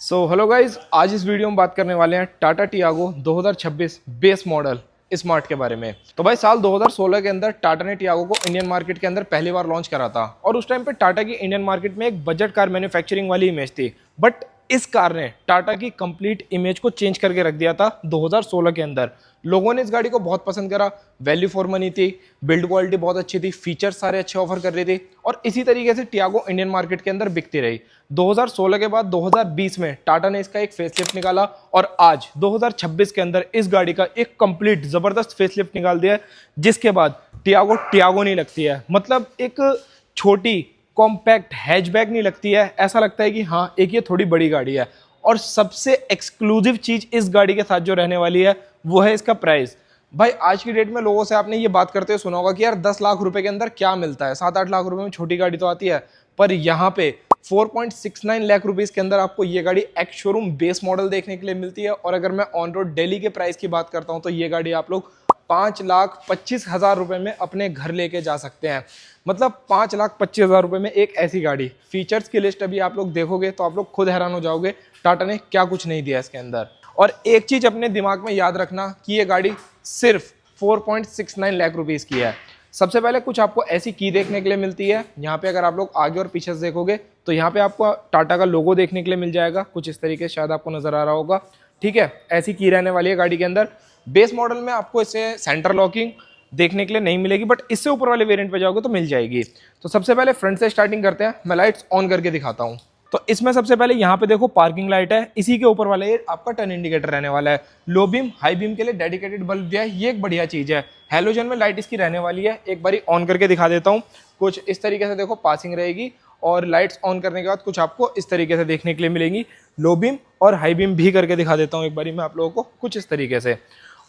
Hello guys, आज इस video में बात करने वाले हैं Tata Tiago 2026 base model smart के बारे में। तो भाई साल 2016 के अंदर टाटा ने टियागो को इंडियन मार्केट के अंदर पहली बार लॉन्च करा था और उस टाइम पे टाटा की इंडियन मार्केट में एक बजट कार मैन्युफैक्चरिंग वाली इमेज थी। बट इस कार ने टाटा की कंप्लीट इमेज को चेंज करके रख दिया था 2016 के अंदर। लोगों ने इस गाड़ी को बहुत पसंद करा, वैल्यू फॉर मनी थी, बिल्ड क्वालिटी बहुत अच्छी थी, फीचर्स सारे अच्छे ऑफर कर रही थी और इसी तरीके से टियागो इंडियन मार्केट के अंदर बिकती रही। 2016 के बाद 2020 में टाटा ने इसका एक फेसलिफ्ट निकाला और आज 2026 के अंदर इस गाड़ी का एक कंप्लीट जबरदस्त फेसलिफ्ट निकाल दिया है, जिसके बाद टियागो टियागो नहीं लगती है। मतलब एक छोटी कॉम्पैक्ट हैचबैक नहीं लगती है, ऐसा लगता है कि हाँ एक ये थोड़ी बड़ी गाड़ी है। और सबसे एक्सक्लूसिव चीज इस गाड़ी के साथ जो रहने वाली है वो है इसका प्राइस। भाई आज की डेट में लोगों से आपने ये बात करते हुए सुना होगा कि यार 10 लाख रुपए के अंदर क्या मिलता है, 7-8 लाख रुपए में छोटी गाड़ी तो आती है, पर यहाँ पे 4.69 लाख रुपीस के अंदर आपको ये गाड़ी एक्स शोरूम बेस मॉडल देखने के लिए मिलती है। और अगर मैं ऑन रोड दिल्ली के प्राइस की बात करता हूँ तो ये गाड़ी आप लोग 5,25,000 रुपए में अपने घर लेके जा सकते हैं। मतलब 5,25,000 रुपए में एक ऐसी गाड़ी। फीचर्स की लिस्ट अभी आप लोग देखोगे तो आप लोग खुद हैरान हो जाओगे टाटा ने क्या कुछ नहीं दिया इसके अंदर। और एक चीज अपने दिमाग में याद रखना कि ये गाड़ी सिर्फ 4.69 लाख रुपीस की है। सबसे पहले कुछ आपको ऐसी की देखने के लिए मिलती है। यहाँ पे अगर आप लोग आगे और पीछे से देखोगे तो यहाँ पे आपको टाटा का लोगो देखने के लिए मिल जाएगा, कुछ इस तरीके से शायद आपको नजर आ रहा होगा। ठीक है, ऐसी की रहने वाली है गाड़ी के अंदर। बेस मॉडल में आपको इसे सेंटर लॉकिंग देखने के लिए नहीं मिलेगी, बट इससे ऊपर वाले वेरिएंट पे जाओगे तो मिल जाएगी। तो सबसे पहले फ्रंट से स्टार्टिंग करते हैं, मैं लाइट्स ऑन करके दिखाता हूँ। तो इसमें सबसे पहले यहाँ पे देखो पार्किंग लाइट है, इसी के ऊपर वाला ये आपका टर्न इंडिकेटर रहने वाला है। लो बीम हाई बीम के लिए डेडिकेटेड बल्ब दिया है, ये एक बढ़िया चीज है। हेलोजन में लाइट इसकी रहने वाली है, एक बारी ऑन करके दिखा देता हूँ। कुछ इस तरीके से देखो पासिंग रहेगी और लाइट्स ऑन करने के बाद कुछ आपको इस तरीके से देखने के लिए मिलेंगी। लो बीम और हाई बीम भी करके दिखा देता हूँ एक बारी मैं आप लोगों को कुछ इस तरीके से।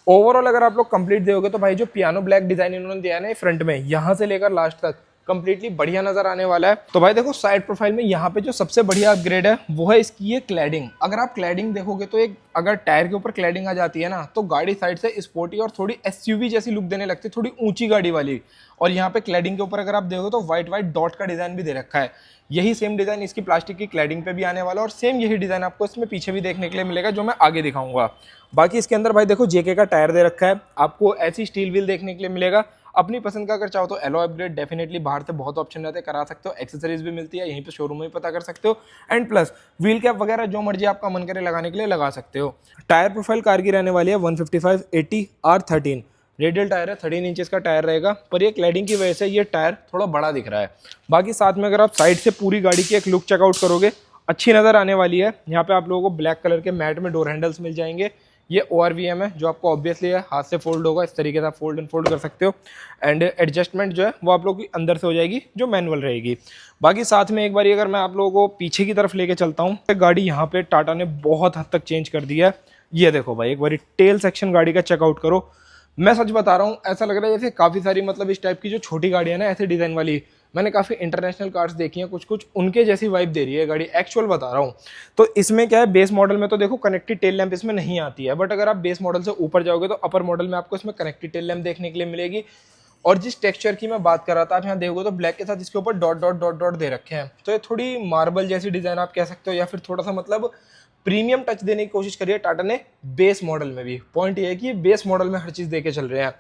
ओवरऑल अगर आप लोग कंप्लीट देखोगे तो भाई जो पियानो ब्लैक डिजाइन इन्होंने दिया है ना फ्रंट में, यहाँ से लेकर लास्ट तक कंप्लीटली बढ़िया नजर आने वाला है। तो भाई देखो साइड प्रोफाइल में यहाँ पे जो सबसे बढ़िया अपग्रेड है वो है इसकी ये क्लैडिंग। अगर आप क्लैडिंग देखोगे तो एक अगर टायर के ऊपर क्लैडिंग आ जाती है ना तो गाड़ी साइड से स्पोर्टी और थोड़ी एसयूवी जैसी लुक देने लगती है, थोड़ी ऊंची गाड़ी वाली। और यहाँ पे क्लैडिंग के ऊपर अगर आप देखो तो व्हाइट व्हाइट डॉट का डिजाइन भी दे रखा है। यही सेम डिजाइन इसकी प्लास्टिक की क्लैडिंग पे भी आने वाला है और सेम यही डिजाइन आपको इसमें पीछे भी देखने के लिए मिलेगा, जो मैं आगे दिखाऊंगा। बाकी इसके अंदर भाई देखो जेके का टायर दे रखा है, आपको ऐसी स्टील व्हील देखने के लिए मिलेगा। अपनी पसंद का अगर चाहो तो एलो अपग्रेड डेफिनेटली बाहर से बहुत ऑप्शन रहते हैं, करा सकते हो। एक्सेसरीज भी मिलती है, यहीं पे शोरूम में पता कर सकते हो। एंड प्लस व्हील कैप वगैरह जो मर्जी आपका मन करे लगाने के लिए लगा सकते हो। टायर प्रोफाइल कार की रहने वाली है 155/80R13 रेडियल टायर है, 13 इंचेस का टायर रहेगा, पर ये क्लैडिंग की वजह से ये टायर थोड़ा बड़ा दिख रहा है। बाकी साथ में अगर आप साइड से पूरी गाड़ी की एक लुक चेकआउट करोगे अच्छी नज़र आने वाली है। यहाँ पे आप लोगों को ब्लैक कलर के मैट में डोर हैंडल्स मिल जाएंगे। ये ORVM है जो आपको ऑब्वियसली है हाथ से फोल्ड होगा, इस तरीके से आप फोल्ड एंड फोल्ड कर सकते हो। एंड एडजस्टमेंट जो है वो आप लोगों की अंदर से हो जाएगी जो मैनुअल रहेगी। बाकी साथ में एक बार अगर मैं आप लोगों को पीछे की तरफ लेके चलता हूँ, गाड़ी यहाँ पे टाटा ने बहुत हद तक चेंज कर दिया है। ये देखो भाई एक बार टेल सेक्शन गाड़ी का चेकआउट करो। मैं सच बता रहा हूँ, ऐसा लग रहा है जैसे काफ़ी सारी मतलब इस टाइप की जो छोटी गाड़ियाँ ना ऐसे डिज़ाइन वाली, मैंने काफ़ी इंटरनेशनल कार्स देखी हैं, कुछ कुछ उनके जैसी वाइब दे रही है गाड़ी, एक्चुअल बता रहा हूँ। तो इसमें क्या है, बेस मॉडल में तो देखो कनेक्टेड टेल लैंप इसमें नहीं आती है, बट अगर आप बेस मॉडल से ऊपर जाओगे तो अपर मॉडल में आपको इसमें कनेक्टेड टेल लैंप देखने के लिए मिलेगी। और जिस टेक्सचर की मैं बात कर रहा था, आप यहाँ देखोगे तो ब्लैक के साथ इसके ऊपर डॉट डॉट डॉट डॉट दे रखे हैं। तो ये थोड़ी मार्बल जैसी डिज़ाइन आप कह सकते हो, या फिर थोड़ा सा मतलब प्रीमियम टच देने की कोशिश करी है टाटा ने बेस मॉडल में भी। पॉइंट ये है कि बेस मॉडल में हर चीज़ देके चल रहे हैं।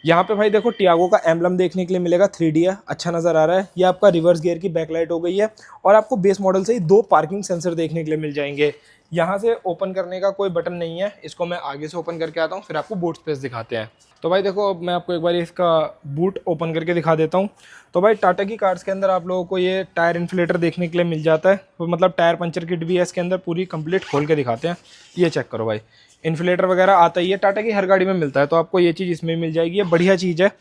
यहाँ पे भाई देखो टियागो का एम्बलम देखने के लिए मिलेगा, 3D है, अच्छा नज़र आ रहा है। ये आपका रिवर्स गियर की बैकलाइट हो गई है और आपको बेस मॉडल से ही 2 पार्किंग सेंसर देखने के लिए मिल जाएंगे। यहाँ से ओपन करने का कोई बटन नहीं है, इसको मैं आगे से ओपन करके आता हूँ, फिर आपको बूट स्पेस दिखाते हैं। तो भाई देखो अब मैं आपको एक बार इसका बूट ओपन करके दिखा देता हूँ। तो भाई टाटा की कार्स के अंदर आप लोगों को ये टायर इन्फ्लेटर देखने के लिए मिल जाता है, तो मतलब टायर पंचर किट भी है इसके अंदर, पूरी कंप्लीट खोल के दिखाते हैं। ये चेक करो भाई, इन्फ्लेटर वगैरह आता ही है, टाटा की हर गाड़ी में मिलता है, तो आपको ये चीज़ इसमें मिल जाएगी, ये बढ़िया चीज़ है।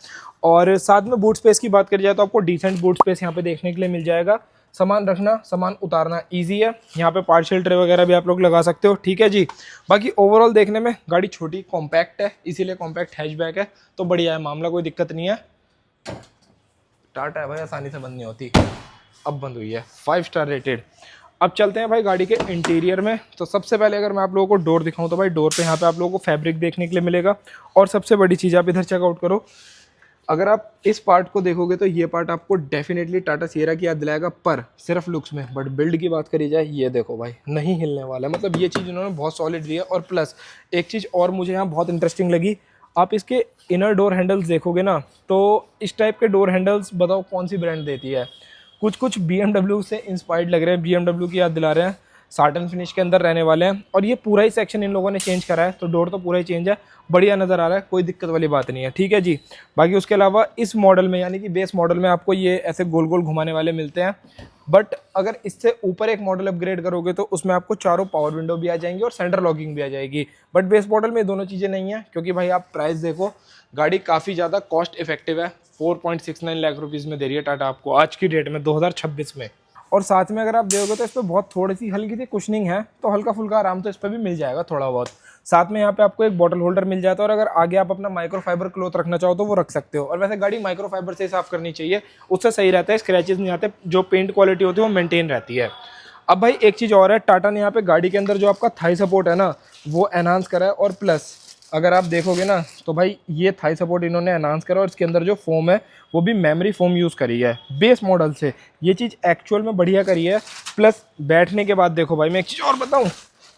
और साथ में बूट स्पेस की बात करी जाए तो आपको डिसेंट बूट स्पेस यहाँ पे देखने के लिए मिल जाएगा। सामान रखना सामान उतारना इजी है, यहाँ पे पार्शियल ट्रे वगैरह भी आप लोग लगा सकते हो। ठीक है जी। बाकी ओवरऑल देखने में गाड़ी छोटी कॉम्पैक्ट है, इसीलिए कॉम्पैक्ट हैचबैक है, तो बढ़िया है मामला, कोई दिक्कत नहीं है। टाटा है भाई, आसानी से बंद नहीं होती, अब बंद हुई है, 5 स्टार रेटेड। अब चलते हैं भाई गाड़ी के इंटीरियर में। तो सबसे पहले अगर मैं आप लोगों को डोर दिखाऊं तो भाई डोर पे यहाँ पे आप लोगों को फैब्रिक देखने के लिए मिलेगा। और सबसे बड़ी चीज़ आप इधर चेकआउट करो, अगर आप इस पार्ट को देखोगे तो ये पार्ट आपको डेफिनेटली टाटा सिएरा की याद दिलाएगा, पर सिर्फ लुक्स में। बट बिल्ड की बात करी जाए, ये देखो भाई नहीं हिलने वाला है, मतलब ये चीज़ इन्होंने बहुत सॉलिड दी है। और प्लस एक चीज़ और मुझे यहाँ बहुत इंटरेस्टिंग लगी, आप इसके इनर डोर हैंडल्स देखोगे ना, तो इस टाइप के डोर हैंडल्स बताओ कौन सी ब्रांड देती है। कुछ कुछ BMW से इंस्पायर्ड लग रहे हैं, BMW की याद दिला रहे हैं, साटन फिनिश के अंदर रहने वाले हैं। और ये पूरा ही सेक्शन इन लोगों ने चेंज करा है, तो डोर तो पूरा ही चेंज है, बढ़िया नज़र आ रहा है, कोई दिक्कत वाली बात नहीं है। ठीक है जी। बाकी उसके अलावा इस मॉडल में यानी कि बेस मॉडल में आपको ये ऐसे गोल गोल घुमाने वाले मिलते हैं। बट अगर इससे ऊपर एक मॉडल अपग्रेड करोगे तो उसमें आपको चारों पावर विंडो भी आ जाएंगी और सेंटर लॉकिंग भी आ जाएगी। बट बेस मॉडल में दोनों चीज़ें नहीं है, क्योंकि भाई आप प्राइस देखो, गाड़ी काफ़ी ज़्यादा कॉस्ट इफेक्टिव है। 4.69 लाख रुपीज़ में दे रही है टाटा आपको आज की डेट में 2026 में। और साथ में अगर आप देखोगे तो इस पर बहुत थोड़ी सी हल्की सी कुशनिंग है, तो हल्का फुल्का आराम तो इस पर भी मिल जाएगा थोड़ा बहुत। साथ में यहाँ पे आपको एक बॉटल होल्डर मिल जाता है, और अगर आगे आप अपना माइक्रोफाइबर क्लॉथ रखना चाहो तो वो रख सकते हो। और वैसे गाड़ी माइक्रोफाइबर से साफ करनी चाहिए, उससे सही रहता है, स्क्रैचेस नहीं आते, जो पेंट क्वालिटी होती है वो मेंटेन रहती है। अब भाई एक चीज़ और है, टाटा ने यहाँ पे गाड़ी के अंदर जो आपका थाई सपोर्ट है ना, वो एनहांस करा है। और प्लस अगर आप देखोगे ना तो भाई ये थाई सपोर्ट इन्होंने एनहांस करा, और इसके अंदर जो फोम है वो भी मेमोरी फोम यूज़ करी है बेस मॉडल से। ये चीज़ एक्चुअल में बढ़िया करी है। प्लस बैठने के बाद देखो भाई, मैं एक चीज़ और बताऊँ,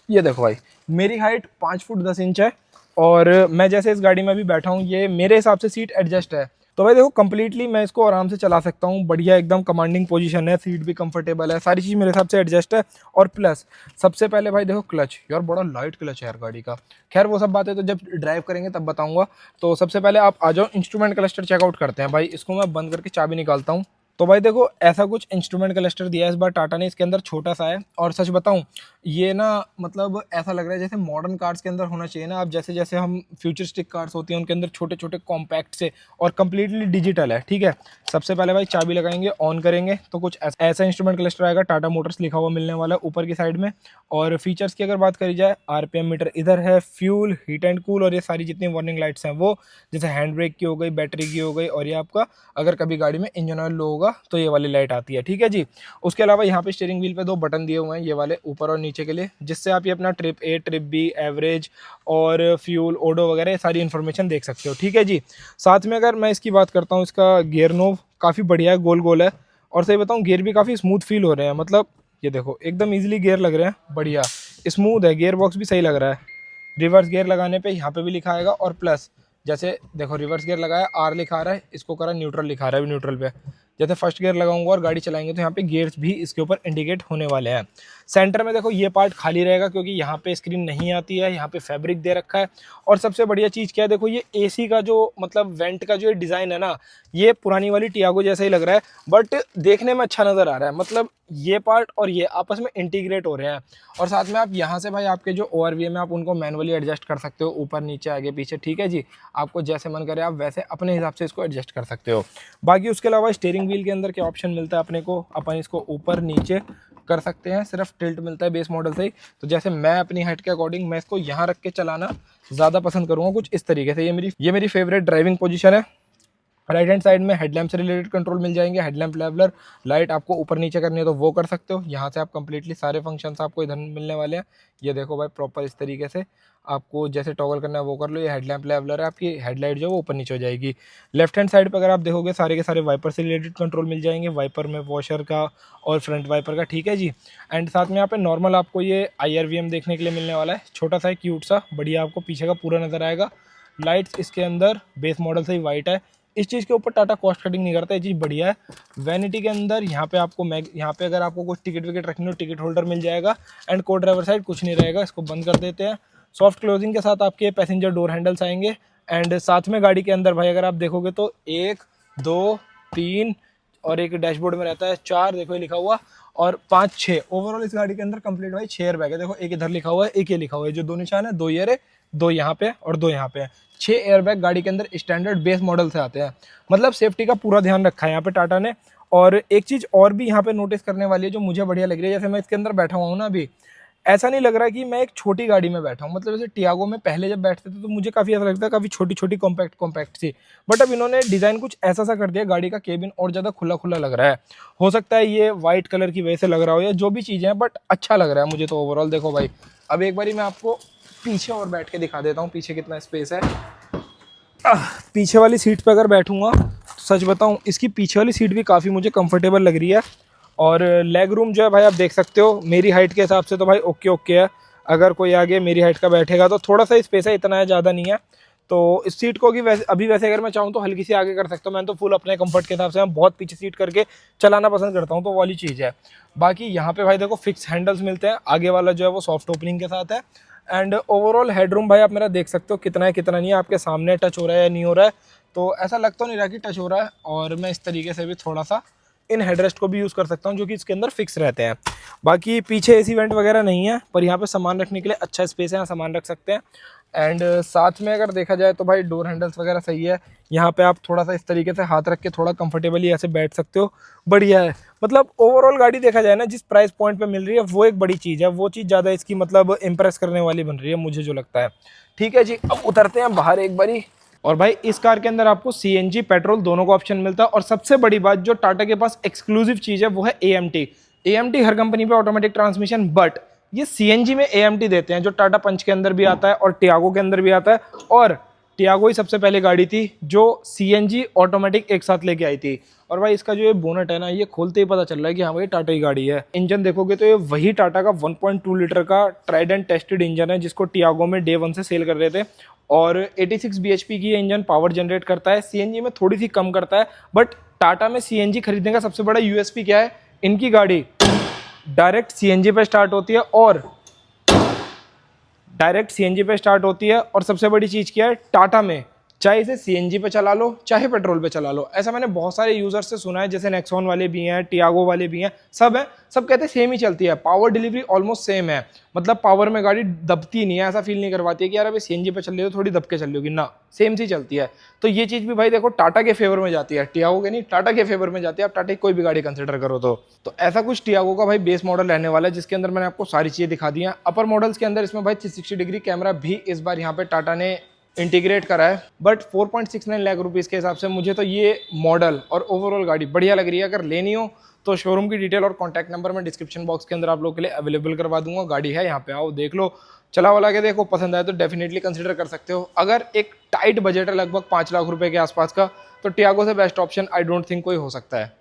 ये देखो भाई, मेरी हाइट 5 फुट 10 इंच है, और मैं जैसे इस गाड़ी में भी बैठा हूँ, ये मेरे हिसाब से सीट एडजस्ट है। तो भाई देखो कंप्लीटली मैं इसको आराम से चला सकता हूँ, बढ़िया एकदम कमांडिंग पोजीशन है, सीट भी कंफर्टेबल है, सारी चीज़ मेरे हिसाब से एडजस्ट है। और प्लस सबसे पहले भाई देखो क्लच, यार बड़ा लाइट क्लच है यार गाड़ी का। खैर वो सब बातें तो जब ड्राइव करेंगे तब बताऊंगा। तो सबसे पहले आप आ जाओ, इंस्ट्रूमेंट क्लस्टर चेकआउट करते हैं भाई। इसको मैं बंद करके चाबी निकालता हूँ। तो भाई देखो ऐसा कुछ इंस्ट्रूमेंट क्लस्टर दिया है इस बार टाटा ने, इसके अंदर छोटा सा है। और सच बताऊं, ये ना मतलब ऐसा लग रहा है जैसे मॉडर्न कार्स के अंदर होना चाहिए ना। अब जैसे जैसे हम फ्यूचरिस्टिक कार्स होती हैं उनके अंदर छोटे छोटे कॉम्पैक्ट से, और कम्प्लीटली डिजिटल है। ठीक है, सबसे पहले भाई चाबी लगाएंगे, ऑन करेंगे तो कुछ ऐसा इंस्ट्रूमेंट क्लस्टर आएगा, टाटा मोटर्स लिखा हुआ मिलने वाला है ऊपर की साइड में। और फीचर्स की अगर बात करी जाए, RPM मीटर इधर है, फ्यूल, हीट एंड कूल, और ये सारी जितनी वार्निंग लाइट्स हैं वो, जैसे हैंड ब्रेक की हो गई, बैटरी की हो गई, और ये आपका अगर कभी गाड़ी में इंजन ऑयल लो होगा तो ये वाली लाइट आती है। ठीक है जी। उसके अलावा यहाँ पे स्टीयरिंग व्हील पे 2 बटन दिए हुए हैं, ये वाले ऊपर और नीचे के लिए, जिससे आप ये अपना trip A, trip B, average और फ्यूल, ओडो वगैरह सारी इन्फॉर्मेशन देख सकते हो। ठीक है जी। साथ में अगर मैं इसकी बात करता हूँ, इसका गियर नोब काफ़ी बढ़िया है, गोल गोल है। और सही बताऊँ, गियर भी काफ़ी स्मूथ फील हो रहे हैं, मतलब ये देखो एकदम ईजिली गियर लग रहे हैं, बढ़िया स्मूथ है, गियर बॉक्स भी सही लग रहा है। रिवर्स गियर लगाने पे यहाँ पे भी लिखा आएगा, और प्लस जैसे देखो रिवर्स गियर लगाया, R लिखा आ रहा है, इसको करा न्यूट्रल लिखा रहा है, न्यूट्रल पे। जैसे फर्स्ट गियर लगाऊंगा और गाड़ी चलाएंगे तो यहाँ पे गियर्स भी इसके ऊपर इंडिकेट होने वाले हैं। सेंटर में देखो ये पार्ट खाली रहेगा, क्योंकि यहाँ पे स्क्रीन नहीं आती है, यहाँ पे फैब्रिक दे रखा है। और सबसे बढ़िया चीज़ क्या है, देखो ये AC का जो मतलब वेंट का जो डिज़ाइन है ना, ये पुरानी वाली टियागो जैसा ही लग रहा है, बट देखने में अच्छा नज़र आ रहा है। मतलब ये पार्ट और ये आपस में इंटीग्रेट हो रहे हैं। और साथ में आप यहाँ से भाई आपके जो ORVM है आप उनको मैनुअली एडजस्ट कर सकते हो, ऊपर नीचे आगे पीछे। ठीक है जी, आपको जैसे मन करे आप वैसे अपने हिसाब से इसको एडजस्ट कर सकते हो। बाकी उसके अलावा स्टीयरिंग व्हील के अंदर क्या ऑप्शन मिलता है अपने को, अपन इसको ऊपर नीचे कर सकते हैं, सिर्फ टिल्ट मिलता है बेस मॉडल से ही। तो जैसे मैं अपनी हाइट के अकॉर्डिंग मैं इसको यहाँ रख के चलाना ज़्यादा पसंद करूँगा, कुछ इस तरीके से। ये मेरी फेवरेट ड्राइविंग पोजीशन है। राइट हैंड साइड में हेडलैम्प से रिलेटेड कंट्रोल मिल जाएंगे, हेडलैम्प लेवलर, लाइट आपको ऊपर नीचे करनी है तो वो कर सकते हो। यहाँ से आप कंप्लीटली सारे फंक्शंस आपको इधर मिलने वाले हैं। ये देखो भाई प्रॉपर इस तरीके से आपको जैसे टॉगल करना है वो कर लो। ये हेडलैम्प लेवलर है, आपकी हेडलाइट जो है वो ऊपर नीचे हो जाएगी। लेफ्ट हैंड साइड पर अगर आप देखोगे सारे के सारे वाइपर से रिलेटेड कंट्रोल मिल जाएंगे, वाइपर में वॉशर का और फ्रंट वाइपर का। ठीक है जी। एंड साथ में यहाँ पे नॉर्मल आपको ये IRVM देखने के लिए मिलने वाला है, छोटा सा क्यूट सा, बढ़िया आपको पीछे का पूरा नजर आएगा। लाइट्स इसके अंदर बेस मॉडल से ही वाइट है, इस चीज़ के ऊपर टाटा कॉस्ट कटिंग नहीं करता, ये चीज़ बढ़िया है। वैनिटी के अंदर यहाँ पे आपको यहाँ पे अगर आपको कुछ टिकट विकेट रखनी हो टिकट होल्डर मिल जाएगा। एंड को ड्राइवर साइड कुछ नहीं रहेगा, इसको बंद कर देते हैं। सॉफ्ट क्लोजिंग के साथ आपके पैसेंजर डोर हैंडल्स आएंगे। एंड साथ में गाड़ी के अंदर भाई अगर आप देखोगे तो 1 2 3 और एक डैशबोर्ड में रहता है 4, देखो ये लिखा हुआ, और 5 6 ओवरऑल इस गाड़ी के अंदर कंप्लीट भाई 6 एयरबैग है। देखो एक इधर लिखा हुआ है, एक ये लिखा हुआ है, जो 2 निशान है 2 ईयर है, 2 यहाँ पे और 2 यहाँ पे है। 6 एयरबैग गाड़ी के अंदर स्टैंडर्ड बेस मॉडल से आते हैं, मतलब सेफ्टी का पूरा ध्यान रखा है यहाँ पे टाटा ने। और एक चीज़ और भी यहाँ पे नोटिस करने वाली है जो मुझे बढ़िया लग रही है, जैसे मैं इसके अंदर बैठा हुआ हूँ ना अभी, ऐसा नहीं लग रहा कि मैं एक छोटी गाड़ी में बैठा हूँ। मतलब जैसे टियागो में पहले जब बैठते थे तो मुझे काफ़ी ऐसा लगता है काफ़ी छोटी छोटी कॉम्पैक्ट सी, बट अब इन्होंने डिज़ाइन कुछ ऐसा सा कर दिया, गाड़ी का केबिन और ज़्यादा खुला खुला लग रहा है। हो सकता है ये वाइट कलर की वजह से लग रहा हो या जो भी चीज़ें हैं, बट अच्छा लग रहा है मुझे तो ओवरऑल। देखो भाई अब एक बारी मैं आपको पीछे और बैठ के दिखा देता हूँ पीछे कितना स्पेस है। पीछे वाली सीट पे अगर बैठूंगा तो सच बताऊं इसकी पीछे वाली सीट भी काफ़ी मुझे कंफर्टेबल लग रही है। और लेग रूम जो है भाई आप देख सकते हो मेरी हाइट के हिसाब से तो भाई ओके ओके है। अगर कोई आगे मेरी हाइट का बैठेगा तो थोड़ा सा स्पेस है, इतना है, ज़्यादा नहीं है। तो इस सीट को कि वैसे अभी वैसे अगर मैं चाहूँ तो हल्की सी आगे कर सकता हूँ। मैं तो फुल अपने कंफर्ट के हिसाब से मैं बहुत पीछे सीट करके चलाना पसंद करता हूँ, तो वाली चीज़ है। बाकी यहाँ पे भाई देखो फिक्स हैंडल्स मिलते हैं, आगे वाला जो है वो सॉफ्ट ओपनिंग के साथ है। एंड ओवरऑल हेडरूम भाई आप मेरा देख सकते हो कितना है कितना नहीं है, आपके सामने टच हो रहा है या नहीं हो रहा है, तो ऐसा लग तो नहीं रहा कि टच हो रहा है। और मैं इस तरीके से भी थोड़ा सा इन हेडरेस्ट को भी यूज़ कर सकता हूँ जो कि इसके अंदर फिक्स रहते हैं। बाकी पीछे एसी वेंट वगैरह नहीं है, पर यहाँ पे सामान रखने के लिए अच्छा स्पेस है, यहाँ सामान रख सकते हैं। एंड साथ में अगर देखा जाए तो भाई डोर हैंडल्स वगैरह सही है। यहाँ पे आप थोड़ा सा इस तरीके से हाथ रख के थोड़ा कंफर्टेबली ऐसे बैठ सकते हो, बढ़िया है। मतलब ओवरऑल गाड़ी देखा जाए ना जिस प्राइस पॉइंट पे मिल रही है वो एक बड़ी चीज़ है, वो चीज़ ज़्यादा इसकी मतलब इंप्रेस करने वाली बन रही है मुझे जो लगता है। ठीक है जी, अब उतरते हैं बाहर एक बारी। और भाई इस कार के अंदर आपको सीएनजी पेट्रोल दोनों का ऑप्शन मिलता है। और सबसे बड़ी बात जो टाटा के पास एक्सक्लूसिव चीज़ है वो है एएमटी। एएमटी हर कंपनी पे ऑटोमेटिक ट्रांसमिशन, बट ये सीएनजी में एएमटी देते हैं, जो टाटा पंच के अंदर भी आता है और टियागो के अंदर भी आता है। और टियागो ही सबसे पहले गाड़ी थी जो सीएनजी ऑटोमेटिक एक साथ लेके आई थी। और भाई इसका जो ये बोनट है ना, ये खोलते ही पता चल रहा है कि हाँ भाई टाटा की गाड़ी है। इंजन देखोगे तो ये वही टाटा का 1.2 लीटर का ट्राइड एंड टेस्टेड इंजन है जिसको टियागो में डे 1 से सेल कर रहे थे। और 86 bhp की ये इंजन पावर जनरेट करता है, सीएनजी में थोड़ी सी कम करता है। बट टाटा में सीएनजी खरीदने का सबसे बड़ा यूएसपी क्या है, इनकी गाड़ी डायरेक्ट सीएनजी पे स्टार्ट होती है। और सबसे बड़ी चीज़ क्या है टाटा में, चाहे इसे सीएनजी पे चला लो चाहे पेट्रोल पे चला लो। ऐसा मैंने बहुत सारे यूजर्स से सुना है, जैसे नेक्सॉन वाले भी हैं, टियागो वाले भी हैं, सब हैं, सब कहते हैं सेम ही चलती है, पावर डिलीवरी ऑलमोस्ट सेम है। मतलब पावर में गाड़ी दबती नहीं है, ऐसा फील नहीं करवाती है कि यार अभी सीएनजी पे चल रही हो थोड़ी दब के चल रही होगी ना, सेम सी चलती है। तो ये चीज़ भी भाई देखो टाटा के फेवर में जाती है, टियागो के नहीं, टाटा के फेवर में जाती है। आप टाटा की कोई भी गाड़ी कंसिडर करो तो ऐसा कुछ टियागो का भाई बेस मॉडल रहने वाला है, जिसके अंदर मैंने आपको सारी चीज़ें दिखा दी हैं। अपर मॉडल्स के अंदर इसमें भाई 360 डिग्री कैमरा भी इस बार यहाँ पे टाटा ने इंटीग्रेट करा है। बट 4.69 लाख रुपीज़ के हिसाब से मुझे तो ये मॉडल और ओवरऑल गाड़ी बढ़िया लग रही है। अगर लेनी हो तो शोरूम की डिटेल और कॉन्टैक्ट नंबर मैं डिस्क्रिप्शन बॉक्स के अंदर आप लोगों के लिए अवेलेबल करवा दूंगा। गाड़ी है, यहाँ पे आओ देख लो, चला वाला के देखो, पसंद आए तो डेफिनेटली कंसिडर कर सकते हो। अगर एक टाइट बजट है लगभग 5 लाख रुपए के आसपास का, तो टियागो से best option I don't think कोई हो सकता है।